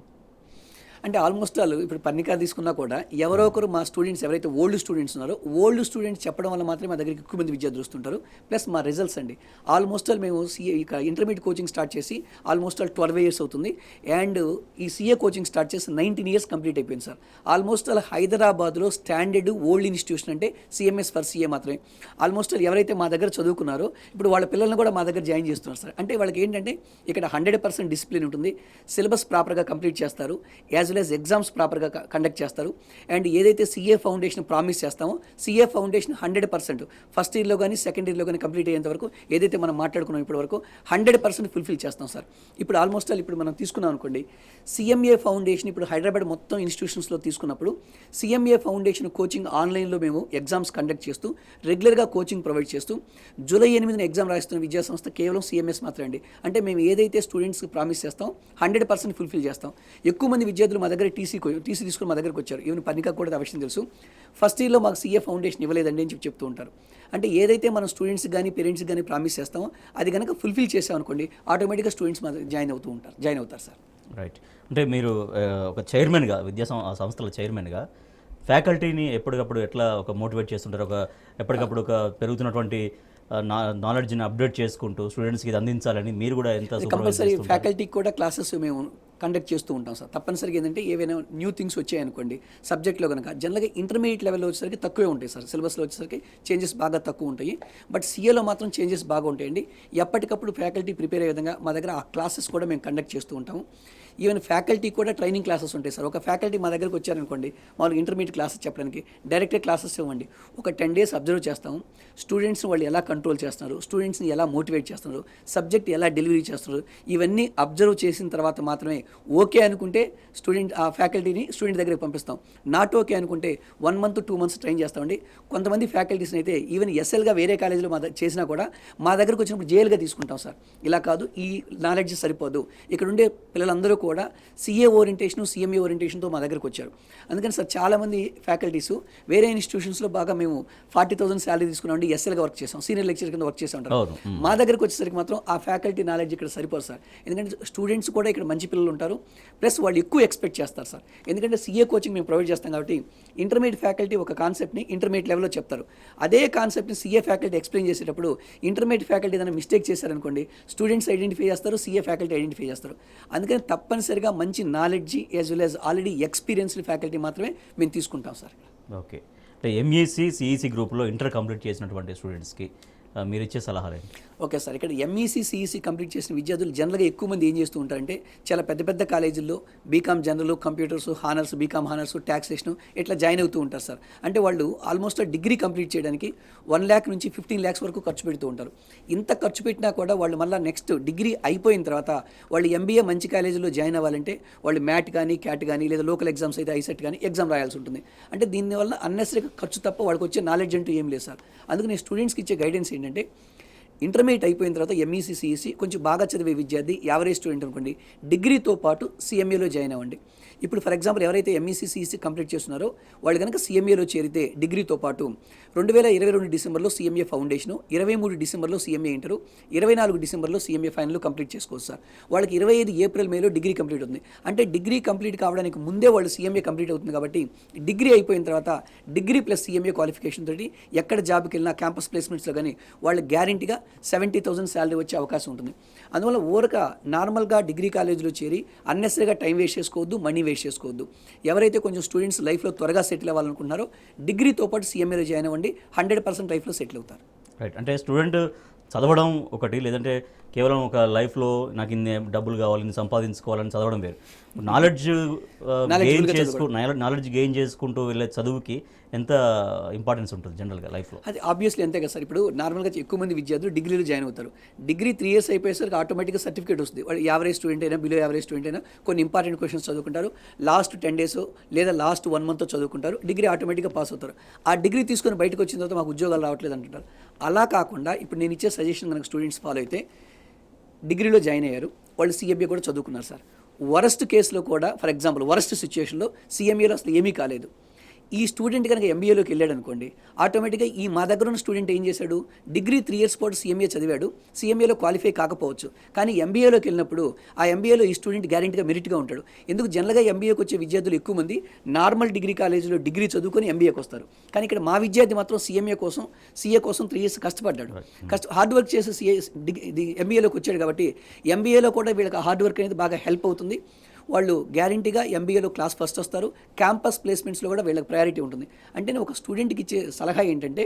అంటే ఆల్మోస్ట్ ఆల్ ఇప్పుడు పర్ణికా తీసుకున్నా కూడా ఎవరో ఒకరు మా స్టూడెంట్స్ ఎవరైతే ఓల్డ్ స్టూడెంట్స్ ఉన్నారో ఓల్డ్ స్టూడెంట్స్ చెప్పడం వల్ల మాత్రమే మా దగ్గరికి ఎక్కువ మంది విద్యార్థులు వస్తుంటారు. ప్లస్ మా రిజల్ట్స్ అండి, ఆల్మోస్ట్ ఆల్ మేము ఇక ఇంటర్మీడియట్ కోచింగ్ స్టార్ట్ చేసి ఆల్మోస్ట్ ఆల్ 12 years అవుతుంది. అండ్ ఈ CA కోచింగ్ స్టార్ట్ చేసి 19 years కంప్లీట్ అయిపోయింది సార్. ఆల్మోస్ట్ ఆల్ హైదరాబాద్లో స్టాండర్డ్ ఓల్డ్ ఇన్స్టిట్యూషన్ అంటే CMS ఫర్ CA మాత్రమే. ఆల్మోస్ట్ ఆల్ ఎవరైతే మా దగ్గర చదువుకున్నారో ఇప్పుడు వాళ్ళ పిల్లల్ని కూడా మా దగ్గర జాయిన్ చేస్తున్నారు సార్. అంటే వాళ్ళకి ఏంటంటే ఇక్కడ 100% డిసిప్లిన్ ఉంటుంది, సిలబస్ ప్రాపర్గా కంప్లీట్ చేస్తారు, యాజ్ వెల్ యాజ్ ఎగ్జామ్స్ ప్రాపర్గా కండక్ట్ చేస్తారు. అండ్ ఏదైతే CA ఫౌండేషన్ ప్రామిస్ చేస్తామో CA ఫౌండేషన్ 100% ఫస్ట్ ఇయర్లో కానీ సెకండ్ ఇయర్లో కానీ కంప్లీట్ అయ్యేంత వరకు ఏదైతే మనం మాట్లాడుకున్నాం ఇప్పటి వరకు 100% ఫుల్ఫిల్ చేస్తాం సార్. ఇప్పుడు ఆల్మోస్ట్ ఆల్ ఇప్పుడు మనం తీసుకున్నాం అనుకోండి, CMA ఫౌండేషన్ ఇప్పుడు హైదరాబాద్ మొత్తం ఇన్స్టిట్యూషన్స్లో తీసుకున్నప్పుడు CMA ఫౌండేషన్ కోచింగ్ ఆన్లైన్లో మేము ఎగ్జామ్స్ కండక్ట్ చేస్తూ రెగ్యులర్గా కోచింగ్ ప్రొవైడ్ చేస్తూ జూలై 8న ఎగ్జామ్ రాస్తున్న విద్యాసంస్థ కేవలం CMS మాత్రమే అండి. అంటే మేము ఏదైతే స్టూడెంట్స్కి ప్రామిస్ చేస్తాం 100% ఫుల్ఫిల్ చేస్తాం. ఎక్కువ మంది విద్యార్థులు మా దగ్గర టీసీ తీసుకుని మా దగ్గరకు వచ్చారు. ఈవెన్ పర్ణికా కూడా ఆ విషయం తెలుసు. ఫస్ట్ ఇయర్లో మాకు CA ఫౌండేషన్ ఇవ్వలేదండి అని చెప్తూ ఉంటారు. అంటే ఏదైతే మనం స్టూడెంట్స్ కానీ పేరెంట్స్ కానీ ప్రామిస్ చేస్తామో అది కనుక ఫుల్ఫిల్ చేసామనుకోండి ఆటోమేటిక్గా స్టూడెంట్స్ మా జాయిన్ అవుతారు సార్. రైట్, అంటే మీరు ఒక చైర్మన్గా సంస్థల చైర్మన్గా ఫ్యాకల్టీని ఎప్పటికప్పుడు ఎట్లా ఒక మోటివేట్ చేస్తుంటారు? ఎప్పటికప్పుడు ఒక పెరుగుతున్నటువంటి నాలెడ్జ్ని అప్డేట్ చేసుకుంటూ స్టూడెంట్స్కి ఇది అందించాలని మీరు కూడా ఎంత కంపల్సరీ ఫ్యాకల్టీకి కూడా క్లాసెస్ మేము కండక్ట్ చేస్తూ ఉంటాం సార్. తప్పనిసరిగా ఏంటంటే ఏవైనా న్యూ థింగ్స్ వచ్చాయనుకోండి సబ్జెక్ట్లో కనుక జనరల్గా ఇంటర్మీడియట్ లెవెల్లో వచ్చేసరికి తక్కువే ఉంటాయి సార్, సిలబస్లో వచ్చేసరికి చేంజెస్ బాగా తక్కువ ఉంటాయి. బట్ CAలో మాత్రం చేంజెస్ బాగా ఉంటాయండి. ఎప్పటికప్పుడు ఫ్యాకల్టీ ప్రిపేర్ అయ్యే విధంగా మా దగ్గర ఆ క్లాసెస్ కూడా మేము కండక్ట్ చేస్తూ ఉంటాము. ఈవెన్ ఫ్యాకల్టీ కూడా ట్రైనింగ్ క్లాసెస్ ఉంటాయి సార్. ఒక ఫ్యాకల్టీ మా దగ్గరకు వచ్చారనుకోండి, మామూలుగా ఇంటర్మీడియట్ క్లాసెస్ చెప్పడానికి డైరెక్ట్గా క్లాసెస్ ఇవ్వండి. ఒక 10 days అబ్జర్వ్ చేస్తాము, స్టూడెంట్స్ని వాళ్ళు ఎలా కంట్రోల్ చేస్తున్నారు, స్టూడెంట్స్ని ఎలా మోటివేట్ చేస్తున్నారు, సబ్జెక్ట్ ఎలా డెలివరీ చేస్తున్నారు, ఇవన్నీ అబ్జర్వ్ చేసిన తర్వాత మాత్రమే ఓకే అనుకుంటే ఆ ఫ్యాకల్టీని స్టూడెంట్ దగ్గరికి పంపిస్తాం. నాట్ ఓకే అనుకుంటే 1 month 2 months ట్రైన్ చేస్తామండి. కొంతమంది ఫ్యాకల్టీస్ని అయితే ఈవెన్ SLగా వేరే కాలేజీలో చేసినా కూడా మా దగ్గరకు వచ్చినప్పుడు జేఎల్గా తీసుకుంటాం సార్. ఇలా కాదు, ఈ నాలెడ్జ్ సరిపోదు, ఇక్కడ ఉండే పిల్లలందరూ కూడా CA ఓరియంటేషన్ CMA ఓరియంటేషన్తో మా దగ్గరకు వచ్చారు. అందుకని సార్ చాలామంది ఫ్యాకల్టీస్ వేరే ఇన్స్టిట్యూషన్స్లో బాగా మేము 40,000 శాలరీ తీసుకున్నామండి, SLగా వర్క్ చేసాం, సీనియర్ లెక్చర్ కింద వర్క్ చేస్తూ ఉంటారు. మా దగ్గరకు వచ్చేసరికి మాత్రం ఆ ఫ్యాకల్టీ నాలెడ్జ్ ఇక్కడ సరిపోదు సార్. ఎందుకంటే స్టూడెంట్స్ కూడా ఇక్కడ మంచి పిల్లలు ఉంటారు, ప్లస్ వాళ్ళు ఎక్కువ ఎక్స్పెక్ట్ చేస్తారు సార్. ఎందుకంటే CA కోచింగ్ మేము ప్రొవైడ్ చేస్తాం కాబట్టి ఇంటర్మీడియట్ ఫ్యాకల్టీ ఒక కాన్సెప్ట్ని ఇంటర్మీడియట్ లెవెల్లో చెప్తారు. అదే కాన్సెప్ట్ని CA ఫ్యాకల్టీ ఎక్స్ప్లెయిన్ చేసేటప్పుడు ఇంటర్మీడియట్ ఫ్యాకల్టీ ఏదైనా మిస్టేక్ చేశారనుకోండి స్టూడెంట్స్ ఐడెంటిఫై చేస్తారు, CA ఫ్యాకల్టీ ఐడెంటిఫై చేస్తారు. అందుకని తప్పనిసరిగా మంచి knowledge as well as already experienced faculty మాత్రమే మేము తీసుకుంటాం సార్. ఓకే, అంటే MEC CEC గ్రూప్లో ఇంటర్ కంప్లీట్ చేసినటువంటి స్టూడెంట్స్కి మీరు ఇచ్చే సలహాలు ఏంటి? ఓకే సార్, ఇక్కడ MEC CEC కంప్లీట్ చేసిన విద్యార్థులు జనరల్గా ఎక్కువ మంది ఏం చేస్తూ ఉంటారంటే చాలా పెద్ద పెద్ద కాలేజీల్లో BCom general, computers, honours, BCom honours, taxation ఇట్లా జాయిన్ అవుతూ ఉంటారు సార్. అంటే వాళ్ళు ఆల్మోస్ట్ డిగ్రీ కంప్లీట్ చేయడానికి 1 lakh నుంచి 15 lakhs వరకు ఖర్చు పెడుతూ ఉంటారు. ఇంత ఖర్చు పెట్టినా కూడా వాళ్ళు మళ్ళీ నెక్స్ట్ డిగ్రీ అయిపోయిన తర్వాత వాళ్ళు MBA మంచి కాలేజీలో జాయిన్ అవ్వాలంటే వాళ్ళు మ్యాట్ కానీ క్యాట్ కానీ లేదా లోకల్ ఎగ్జామ్స్ అయితే ఐసెట్ కానీ ఎగ్జామ్ రాయాల్సి ఉంటుంది. అంటే దీనివల్ల అన్నెసరీగా ఖర్చు తప్ప వాళ్ళకి వచ్చే నాలెడ్జ్ అంటూ ఏం లేదు సార్. అందుకు నేను స్టూడెంట్స్కి ఇచ్చే గైడెన్స్ ఏంటంటే ఇంటర్మీడియట్ అయిపోయిన తర్వాత ఎంఈసీ సిఈసి కొంచెం బాగా చదివే విద్యార్థి యావరేజ్ స్టూడెంట్ అనుకోండి, డిగ్రీతో పాటు సిఎంఏలో జాయిన్ అవ్వండి. ఇప్పుడు ఫర్ ఎగ్జాంపుల్ ఎవరైతే ఎంఈసీ సిఈసి కంప్లీట్ చేస్తున్నారో వాళ్ళు కనుక సిఎంఏలో చేరితే డిగ్రీతో పాటు 2022 డిసెంబర్లో సిఎంఏ ఫౌండేషను, 23 డిసెంబర్లో సిఎంఏ ఇంటరు, 24 డిసెంబర్లో సిఎంఏ ఫైనల్ కంప్లీట్ చేసుకోవచ్చు సార్. వాళ్ళకి 25 ఏప్రిల్ మేలో డిగ్రీ కంప్లీట్ అవుతుంది. అంటే డిగ్రీ కంప్లీట్ కావడానికి ముందే వాళ్ళు సిఎంఏ కంప్లీట్ అవుతుంది కాబట్టి డిగ్రీ అయిపోయిన తర్వాత డిగ్రీ ప్లస్ సిఎంఏ క్వాలిఫికేషన్ తోటి ఎక్కడ జాబ్కి వెళ్ళినా క్యాంపస్ ప్లేస్మెంట్స్లో కానీ వాళ్ళు గ్యారంటీగా 70,000 శాలరీ వచ్చే అవకాశం ఉంటుంది. అందువల్ల ఊరక నార్మల్గా డిగ్రీ కాలేజీలో చేరి అన్నెసరీగా టైం వేస్ట్ చేసుకోవద్దు, మనీ వేస్ట్ చేసుకోవద్దు. ఎవరైతే కొంచెం స్టూడెంట్స్ లైఫ్లో త్వరగా సెటిల్ అవ్వాలనుకుంటున్నారో డిగ్రీతో పాటు సిఎంఏలో జాయిన్ అవ్వండి, 100% లైఫ్లో సెటిల్ అవుతారు. రైట్. అంటే స్టూడెంట్ చదవడం ఒకటి, లేదంటే కేవలం ఒక లైఫ్లో నాకు ఇన్ని డబ్బులు కావాలి, ఇన్ని సంపాదించుకోవాలని చదవడం వేరు. నాలెడ్జ్ గెయిన్ చేసుకుంటూ వెళ్ళే చదువుకి ఎంత ఇంపార్టెన్స్ ఉంటుంది జనరల్గా లైఫ్లో? అది ఆబ్వియస్లీ అంతే కదా సార్. ఇప్పుడు నార్మల్గా ఎక్కువ మంది విద్యార్థులు డిగ్రీలో జాయిన్ అవుతారు. డిగ్రీ 3 years అయిపోయేసరికి ఆటోమేటిక్గా సర్టిఫికేట్ వస్తుంది. వాడు యావరేజ్ స్టూడెంట్ అయినా బిలో యావరేజ్ స్టూడెంట్ అయినా కొన్ని ఇంపార్టెంట్ క్వశ్చన్స్ చదువుకుంటారు, లాస్ట్ 10 days లేదా లాస్ట్ 1 month చదువుకుంటారు, డిగ్రీ ఆటోమేటిక్గా పాస్ అవుతారు. ఆ డిగ్రీ తీసుకొని బయటకు వచ్చిన తర్వాత మాకు ఉద్యోగాలు రావట్లేదు అంటుంటారు. అలా కాకుండా ఇప్పుడు నేను ఇచ్చే సజెషన్ కనుక స్టూడెంట్స్ ఫాలో అయితే డిగ్రీలో జాయిన్ అయ్యారు, వాళ్ళు సిఎంఏ కూడా చదువుకున్నారు సార్. వరస్ట్ కేసులో కూడా ఫర్ ఎగ్జాంపుల్ వరస్ట్ సిచ్యుయేషన్లో సిఎంఏలో అసలు ఏమీ కాలేదు, ఈ స్టూడెంట్ కనుక ఎంబీఏలోకి వెళ్ళాడు అనుకోండి, ఆటోమేటిక్గా ఈ మా దగ్గర ఉన్న స్టూడెంట్ ఏం చేశాడు, డిగ్రీ 3 years పాటు సిఎంఏ చదివాడు, సిఎంఏలో క్వాలిఫై కాకపోవచ్చు, కానీ ఎంబీఏలోకి వెళ్ళినప్పుడు ఆ ఎంబీఏలో ఈ స్టూడెంట్ గ్యారెంటీగా మెరిట్గా ఉంటాడు. ఎందుకు జనరల్గా ఎంబీఏకి వచ్చే విద్యార్థులు ఎక్కువ మంది నార్మల్ డిగ్రీ కాలేజీలో డిగ్రీ చదువుకొని ఎంబీఏకి వస్తారు, కానీ ఇక్కడ మా విద్యార్థి మాత్రం సిఏ కోసం 3 years కష్టపడ్డాడు, హార్డ్ వర్క్ చేసి ఎంబీఏలోకి వచ్చాడు. కాబట్టి ఎంబీఏలో కూడా వీళ్ళకి హార్డ్ వర్క్ అనేది బాగా హెల్ప్ అవుతుంది. వాళ్ళు గ్యారంటీగా ఎంబీఏలో క్లాస్ ఫస్ట్ వస్తారు, క్యాంపస్ ప్లేస్మెంట్స్లో కూడా వీళ్ళకి ప్రయారిటీ ఉంటుంది. అంటే నేను ఒక స్టూడెంట్కి ఇచ్చే సలహా ఏంటంటే,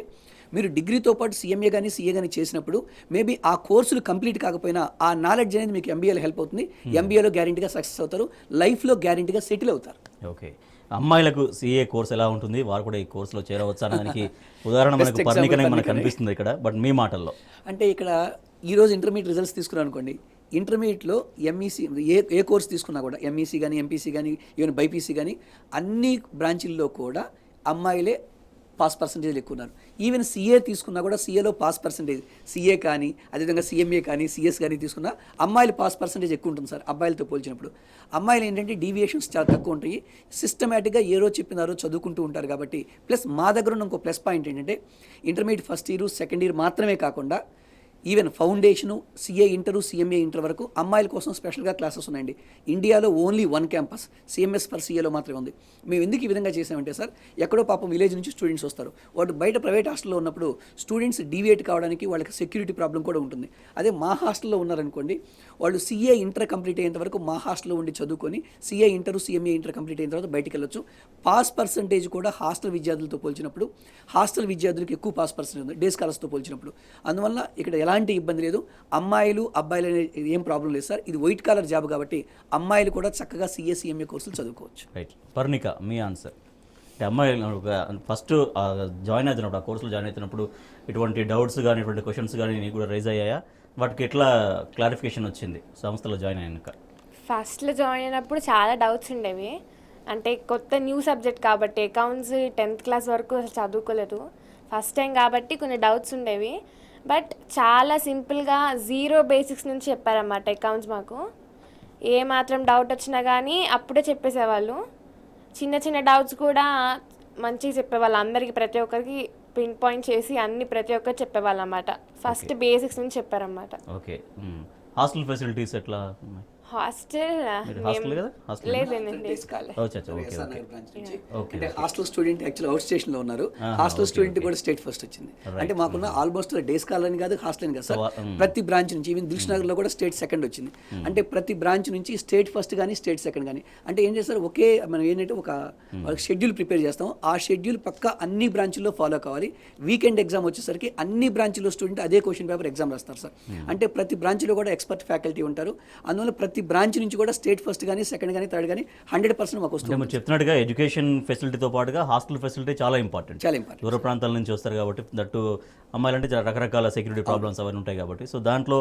మీరు డిగ్రీతో పాటు సిఎంఏ కానీ సిఏ కానీ చేసినప్పుడు మేబీ ఆ కోర్సులు కంప్లీట్ కాకపోయినా ఆ నాలెడ్జ్ అనేది మీకు ఎంబీఏలో హెల్ప్ అవుతుంది. ఎంబీఏలో గ్యారంటీగా సక్సెస్ అవుతారు, లైఫ్లో గ్యారంటీగా సెటిల్ అవుతారు. ఓకే. అమ్మాయిలకు సిఏ కోర్స్ ఎలా ఉంటుంది, వారు కూడా ఈ కోర్సులో చేరవచ్చు అనడానికి ఉదాహరణ మనకు పర్ణికనే మనకు కనిపిస్తుంది ఇక్కడ. బట్ మీ మాటల్లో అంటే ఇక్కడ ఈరోజు ఇంటర్మీడియట్ రిజల్ట్స్ తీసుకున్నాను అనుకోండి, ఇంటర్మీడియట్లో ఎంఈసీ ఏ కోర్స్ తీసుకున్నా కూడా ఎంఈసీ కానీ ఎంపీసీ కానీ ఈవెన్ బైపీసీ కానీ అన్ని బ్రాంచుల్లో కూడా అమ్మాయిలే పాస్ పర్సంటేజ్ ఎక్కువ ఉన్నారు. ఈవెన్ సిఏ తీసుకున్నా కూడా సిఏలో పాస్ పర్సంటేజ్, సిఏ కానీ అదేవిధంగా సిఎంఏ కానీ సిఎస్ కానీ తీసుకున్నా అమ్మాయిలు పాస్ పర్సంటేజ్ ఎక్కువ ఉంటుంది సార్ అబ్బాయిలతో పోల్చినప్పుడు. అమ్మాయిలు ఏంటంటే డీవియేషన్స్ చాలా తక్కువ ఉంటాయి, సిస్టమేటిక్గా ఏ రోజు చెప్పినారో చదువుకుంటూ ఉంటారు. కాబట్టి ప్లస్ మా దగ్గర ఉన్న ఇంకో ప్లస్ పాయింట్ ఏంటంటే intermediate first year second year మాత్రమే కాకుండా even foundation, CA inter, CMA inter వరకు అమ్మాయిల కోసం స్పెషల్గా క్లాసెస్ ఉన్నాయండి. ఇండియాలో ఓన్లీ 1 campus సిఎంఎస్ ఫర్ సిఏలో మాత్రమే ఉంది. మేము ఎందుకు ఈ విధంగా చేసామంటే సార్, ఎక్కడో పాపం విలేజ్ నుంచి స్టూడెంట్స్ వస్తారు, వాళ్ళు బయట ప్రైవేట్ హాస్టల్లో ఉన్నప్పుడు స్టూడెంట్స్ డీవియేట్ కావడానికి వాళ్ళకి సెక్యూరిటీ ప్రాబ్లం కూడా ఉంటుంది. అదే మా హాస్టల్లో ఉన్నారనుకోండి, వాళ్ళు సిఏ ఇంటర్ కంప్లీట్ అయ్యేంత వరకు మా హాస్టల్లో ఉండి చదువుకొని CA inter, CMA inter complete అయిన తర్వాత బయటికి వెళ్ళొచ్చు. పాస్ పర్సంటేజ్ కూడా హాస్టల్ విద్యార్థులతో పోల్చినప్పుడు హాస్టల్ విద్యార్థులకు ఎక్కువ పాస్ పర్సెంటేజ్ ఉంది డే స్కాలర్స్తో పోల్చినప్పుడు. అందువల్ల ఇక్కడ ఎలాంటి ఇబ్బంది లేదు, అమ్మాయిలు అబ్బాయిలు అనేది ఏం ప్రాబ్లం లేదు సార్. ఇది వైట్ కాలర్ జాబ్ కాబట్టి అమ్మాయిలు కూడా చక్కగా సిఏ సిఎంఏ కోర్సులు చదువుకోవచ్చు. రైట్. పర్ణిక, మీ ఆన్సర్. అంటే అమ్మాయిలు ఫస్ట్ జాయిన్ అవుతున్నప్పుడు, ఆ కోర్సులో జాయిన్ అవుతున్నప్పుడు ఇటువంటి డౌట్స్ కానీ ఇటువంటి క్వశ్చన్స్ కానీ నీకు కూడా రైజ్ అయ్యాయా? వాటికి ఎట్లా క్లారిఫికేషన్ వచ్చింది సంస్థలో జాయిన్ అయ్యాక? ఫస్ట్లో జాయిన్ అయినప్పుడు చాలా డౌట్స్ ఉండేవి. అంటే కొత్త న్యూ సబ్జెక్ట్ కాబట్టి అకౌంట్స్ 10th class వరకు అసలు చదువుకోలేదు, ఫస్ట్ టైం కాబట్టి కొన్ని డౌట్స్ ఉండేవి. బట్ చాలా సింపుల్గా 0 basics నుంచి చెప్పారన్నమాట అకౌంట్స్. మాకు ఏ మాత్రం డౌట్ వచ్చినా కానీ అప్పుడే చెప్పేసేవాళ్ళు. చిన్న చిన్న డౌట్స్ కూడా మంచిగా చెప్పేవాళ్ళు, అందరికీ ప్రతి ఒక్కరికి పిన్ పాయింట్ చేసి అన్ని ప్రతి ఒక్కరు చెప్పేవాళ్ళు అన్నమాట. ఫస్ట్ బేసిక్స్ నుంచి చెప్పారన్నమాట. ఓకే. హాస్టల్ ఫెసిలిటీస్ ఎట్లా? హాస్టల్ లేదండి. అంటే hostel student actual out station లో ఉన్నారు, హాస్టల్ స్టూడెంట్ కూడా స్టేట్ ఫస్ట్ వచ్చింది. అంటే మాకున్న ఆల్మోస్ట్ డే స్కాలర్ అని కాదు, హాస్టల్ అని కాదు సార్, ప్రతి బ్రాంచ్ నుంచి ఈవెన్ దిల్షునగర్ లో కూడా స్టేట్ సెకండ్ వచ్చింది. అంటే ప్రతి బ్రాంచ్ నుంచి స్టేట్ ఫస్ట్ కానీ స్టేట్ సెకండ్ కానీ. అంటే ఏం చేస్తారు, ఒకే మనం ఏంటంటే ఒక షెడ్యూల్ ప్రిపేర్ చేస్తాం, ఆ షెడ్యూల్ పక్క అన్ని బ్రాంచ్ల్లో ఫాలో కావాలి. వీకెండ్ ఎగ్జామ్ వచ్చేసరికి అన్ని బ్రాంచ్లో స్టూడెంట్ అదే క్వశ్చన్ పేపర్ ఎగ్జామ్ రాస్తారు సార్. అంటే ప్రతి బ్రాంచ్లో కూడా ఎక్స్పర్ట్ ఫ్యాకల్టీ ఉంటారు. అందువల్ల ప్రతి బ్రాంచ్ నుంచి కూడా స్టేట్ ఫస్ట్ కానీ సెకండ్ కానీ థర్డ్ కానీ 100% మాకు వస్తుంది. మీరు చెప్తున్నట్టుగా ఎడ్యుకేషన్ ఫెసిలిటీతో పాటుగా హాస్టల్ ఫెసిలిటీ చాలా ఇంపార్టెంట్. దూర ప్రాంతాల నుంచి వస్తారు కాబట్టి, దట్టు అమ్మాయిలంటే రకరకాల సెక్యూరిటీ ప్రాబ్లమ్స్ అవన్నీ ఉంటాయి కాబట్టి, సో దాంట్లో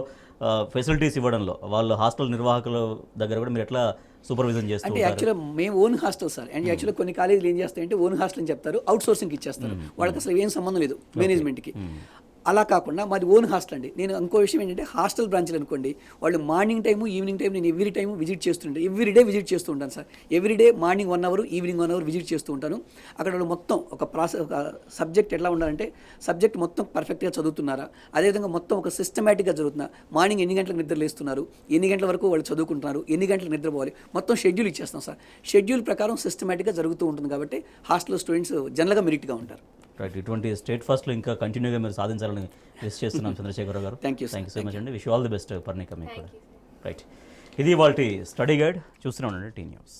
ఫెసిలిటీస్ ఇవ్వడంలో వాళ్ళు హాస్టల్ నిర్వాహకుల దగ్గర కూడా మీరు ఎట్లా సూపర్విజన్ చేస్తారు? అంటే యాక్చువల్గా మేము ఓన్ హాస్టల్ సార్. అండ్ యాక్చువల్గా కొన్ని కాలేజీలు ఏం చేస్తాయంటే ఓన్ హాస్టల్ అని చెప్తారు, అవుట్ సోర్సింగ్కి ఇచ్చేస్తారు, వాళ్ళకి అసలు ఏం సంబంధం లేదు మేనేజ్మెంట్కి. అలా కాకుండా మాది ఓన్ హాస్టల్ అండి. నేను ఇంకో విషయం ఏంటంటే హాస్టల్ బ్రాంచ్లు అనుకోండి, వాళ్ళు మార్నింగ్ టైము ఈవినింగ్ టైం నేను ఎవ్రీ టైము విజిట్ చేస్తుంటాను, ఎవ్రీడే విజిట్ చేస్తూ ఉంటాను sir. Everyday morning 1 hour evening 1 hour visit చేస్తూ ఉంటాను. అక్కడ వాళ్ళు మొత్తం ఒక సబ్జెక్ట్ ఎట్లా ఉండాలంటే సబ్జెక్ట్ మొత్తం పర్ఫెక్ట్గా చదువుతున్నారా, అదేవిధంగా మొత్తం ఒక సిస్టమేటిక్గా జరుగుతున్నా, మార్నింగ్ ఎన్ని గంటలకు నిద్ర లేస్తున్నారు, ఎన్ని గంటల వరకు వాళ్ళు చదువుకుంటున్నారు, ఎన్ని గంటలకు నిద్రపోవాలి, మొత్తం షెడ్యూల్ ఇచ్చేస్తాం సార్. షెడ్యూల్ ప్రకారం సిస్టమేటిక్గా జరుగుతూ ఉంటుంది కాబట్టి హాస్టల్లో స్టూడెంట్స్ జనరల్గా మెరిట్గా ఉంటారు. రైట్, ఇటువంటి స్టేట్ ఫస్ట్లో ఇంకా కంటిన్యూగా మీరు సాధించాలని విష్ చేస్తున్నాం చంద్రశేఖర్ గారు. థ్యాంక్ యూ సో మచ్ అండి. Wish all the best Parnika మీకు కూడా. రైట్, ఇది వాళ్ళ స్టడీ గైడ్. చూస్తూనే ఉండండి టీ న్యూస్.